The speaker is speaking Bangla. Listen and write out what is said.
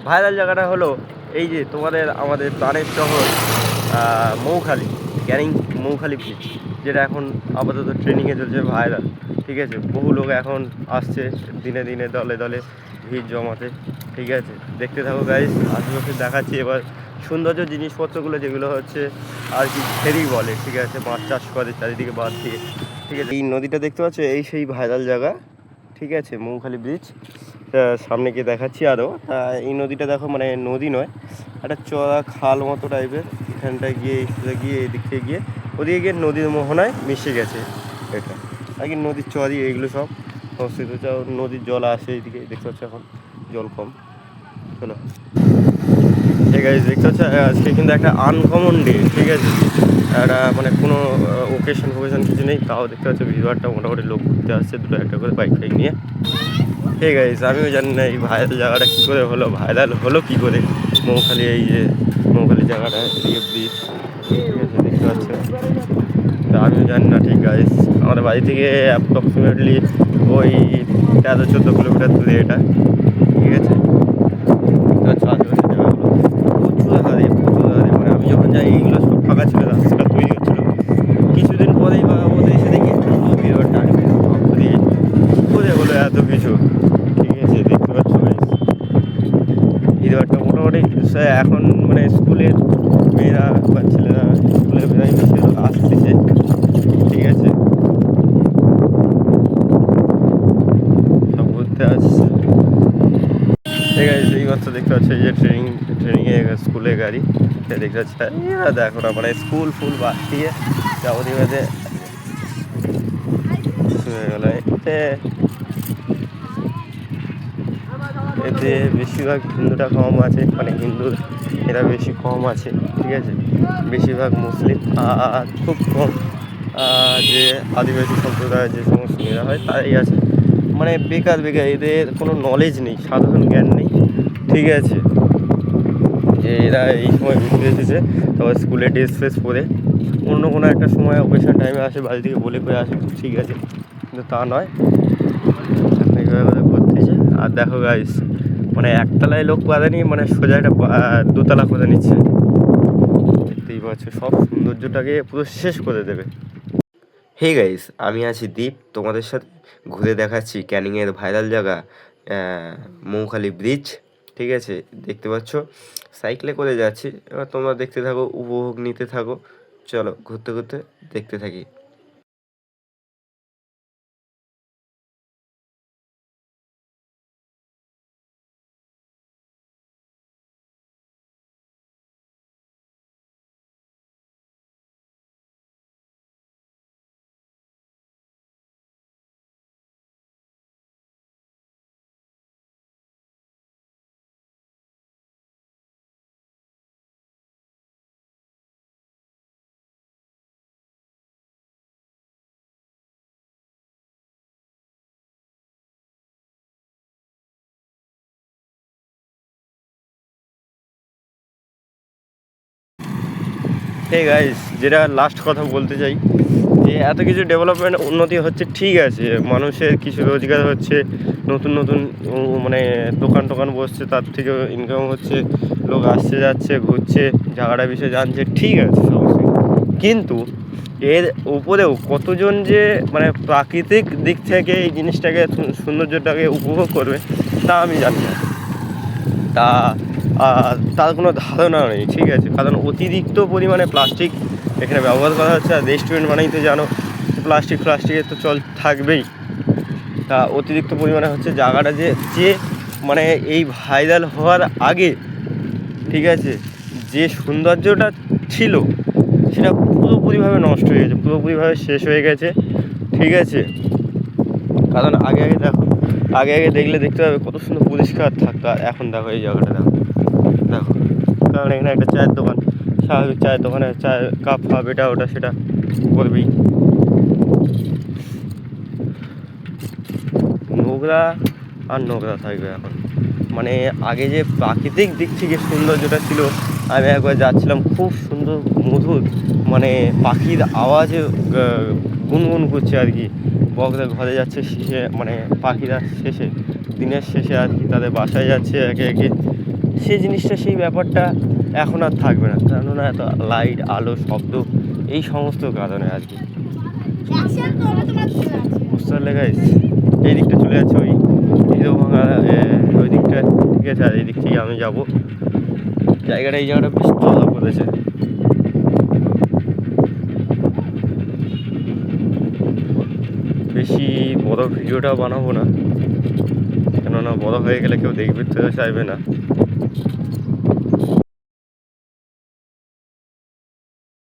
ভাইরাল জায়গাটা হলো এই যে আমাদের প্রাণের শহর মৌখালি, ক্যানিং মৌখালি ব্রিজ, যেটা এখন আপাতত ট্রেনিংয়ে চলছে, ভাইরাল। ঠিক আছে, বহু লোক এখন আসছে দিনে দিনে দলে দলে ভিড় জমাতে। ঠিক আছে, দেখতে থাকো গাইস, আশেপাশে দেখাচ্ছি এবার সৌন্দর্য জিনিসপত্রগুলো, যেগুলো হচ্ছে আর কি ফেরি বলে। ঠিক আছে, মাছ চাষ করে চারিদিকে বাঁধ দিয়ে। ঠিক আছে, এই নদীটা দেখতে পাচ্ছ, এই সেই ভাইরাল জায়গা। ঠিক আছে, মৌখালি ব্রিজ সামনে গিয়ে দেখাচ্ছি আরও। এই নদীটা দেখো, মানে নদী নয়, একটা চড়া খাল মতো টাইপের। এখানটায় গিয়ে গিয়ে এদিক থেকে গিয়ে ওদিকে গিয়ে নদীর মোহনায় মিশে গেছে এটা আর কি। নদীর চরই এইগুলো সব সংস্কৃত। নদীর জল আসে এইদিকে, দেখতে পাচ্ছ এখন জল কম। চলো, ঠিক আছে, দেখতে পাচ্ছ আজকে কিন্তু একটা আনকমন ডে। ঠিক আছে, একটা মানে কোনো ওকেশন কিছু নেই, তাও দেখতে পাচ্ছ ভিড়ভাড়টা মোটামুটি লোক ঘুরতে আসছে, দুটো একটা করে বাইক ফাইক নিয়ে। ঠিক আছে, আমিও জানি না এই ভাইরাল জায়গাটা কী করে হলো, ভাইরাল হলো কী করে মৌখালি, এই যে মৌখালি জায়গাটা, এদিকে ব্রিজ। ঠিক আছে, দেখতে পাচ্ছ, তা আমিও জানি না। ঠিক আছে, আমাদের বাড়ি থেকে অ্যাপ্রক্সিমেটলি ওই 13-14 কিলোমিটার দূরে এটা। ঠিক আছে, আশেপাশে জায়গাগুলো প্রচুর হারে, মানে আমি যখন যাই এইগুলো সব ফাঁকা ছিল, রাস্তাটা তৈরি হচ্ছিলো। কিছুদিন পরেই বা ওদের এসে দেখি ভিড় টানবে, করে হলো এত কিছু। ঠিক আছে, দেখতে পাচ্ছ ভিড়টা মোটামুটি এখন মানে স্কুলের মেয়েরা বা ছেলেরা, স্কুলের মেয়েরাই বেশি আসতেছে। ঠিক আছে, সব ঘুরতে আসছে। ঠিক আছে, এই মাত্র দেখতে পাচ্ছি যে ট্রেনিংয়ে স্কুলের গাড়ি দেখতে পাচ্ছি। এরা দেখো না, মানে স্কুল ফুল বাদ দিয়ে যাবতীয় শুয়ে গেল। এতে বেশিরভাগ হিন্দুটা কম আছে, মানে হিন্দু এরা বেশি কম আছে। ঠিক আছে, বেশিরভাগ মুসলিম আর খুব কম যে আদিবাসী সম্প্রদায়ের যে সমস্ত মেয়েরা হয় তারাই আছে। মানে বেকার, এদের কোনো নলেজ নেই, সাধারণ জ্ঞান নেই। ঠিক আছে, যে এরা এই সময় ঘুরতে এসেছে, তারপর স্কুলে ড্রেস ফ্রেস পরে অন্য কোনো একটা সময় অকেশন টাইমে আসে, বাড়ি থেকে বলে করে আসে। ঠিক আছে, কিন্তু তা নয়, এইভাবে করতেছে। আর দেখো গাইস, মানে একতলায় লোক বাঁধেনি, মানে সোজা একটা দোতলা করে নিচ্ছে। দেখতেই পাচ্ছ, সব সৌন্দর্যটাকে পুরো শেষ করে দেবে। হে গাইস, আমি আছি দীপ, তোমাদের সাথে ঘুরে দেখাচ্ছি ক্যানিংয়ের ভাইরাল জায়গা মৌখালি ব্রিজ। ঠিক আছে, দেখতে পাচ্ছ সাইকেলে করে যাচ্ছি, এবার তোমরা দেখতে থাকো, উপভোগ নিতে থাকো। চলো ঘুরতে ঘুরতে দেখতে থাকি। হে গাইস, যেটা লাস্ট কথা বলতে চাই, যে এত কিছু ডেভেলপমেন্ট উন্নতি হচ্ছে, ঠিক আছে, মানুষের কিছু রোজগার হচ্ছে, নতুন নতুন মানে দোকান টোকান বসছে, তার থেকেও ইনকাম হচ্ছে, লোক আসছে যাচ্ছে ঘুরছে, জায়গাটা বিষয়ে জানছে। ঠিক আছে সমস্যা, কিন্তু এর উপরেও কতজন যে মানে প্রাকৃতিক দিক থেকে এই জিনিসটাকে, সৌন্দর্যটাকে উপভোগ করবে, তা আমি জানি না। তা তার কোনো ধারণা নেই। ঠিক আছে, কারণ অতিরিক্ত পরিমাণে প্লাস্টিক এখানে ব্যবহার করা হচ্ছে। আর রেস্টুরেন্ট মানেই তো জানো, প্লাস্টিকের তো চল থাকবেই। তা অতিরিক্ত পরিমাণে হচ্ছে জায়গাটা যে মানে এই ভাইরাল হওয়ার আগে, ঠিক আছে, যে সৌন্দর্যটা ছিল সেটা পুরোপুরিভাবে নষ্ট হয়ে গেছে, পুরোপুরিভাবে শেষ হয়ে গেছে। ঠিক আছে, কারণ আগে দেখলে দেখতে হবে কত সুন্দর পরিষ্কার থাকতো, আর এখন দেখো এই জায়গাটা দেখো। কারণ এখানে একটা চায়ের দোকান, স্বাভাবিক চায়ের দোকানে চায়ের কাপ ফাপ এটা ওটা সেটা করবেই। নোংরা আর নোংরা থাকবে এখন। মানে আগে যে প্রাকৃতিক দিক থেকে সৌন্দর্যটা ছিল, আমি একবার যাচ্ছিলাম, খুব সুন্দর মধুর, মানে পাখির আওয়াজে গুনগুন করছে আর কি, বকরা ঘরে যাচ্ছে শেষে, মানে পাখিরা দিনের শেষে আর কি তাদের বাসায় যাচ্ছে একে একে। সেই জিনিসটা সেই ব্যাপারটা এখন আর থাকবে না, কেননা এত লাইট আলো শব্দ এই সমস্ত কারণে আর কি। বুঝতে পারলে গাইস, এই দিকটা চলে যাচ্ছে ওই ভাঙা ওই দিকটা, ঠিক আছে। আর এই দিক থেকে আমি যাবো জায়গাটা, এই জায়গাটা বেশ তলা পড়েছে। বেশি বড় ভিডিওটাও বানাবো না, কেননা বড় হয়ে গেলে কেউ দেখবে তো চাইবে না।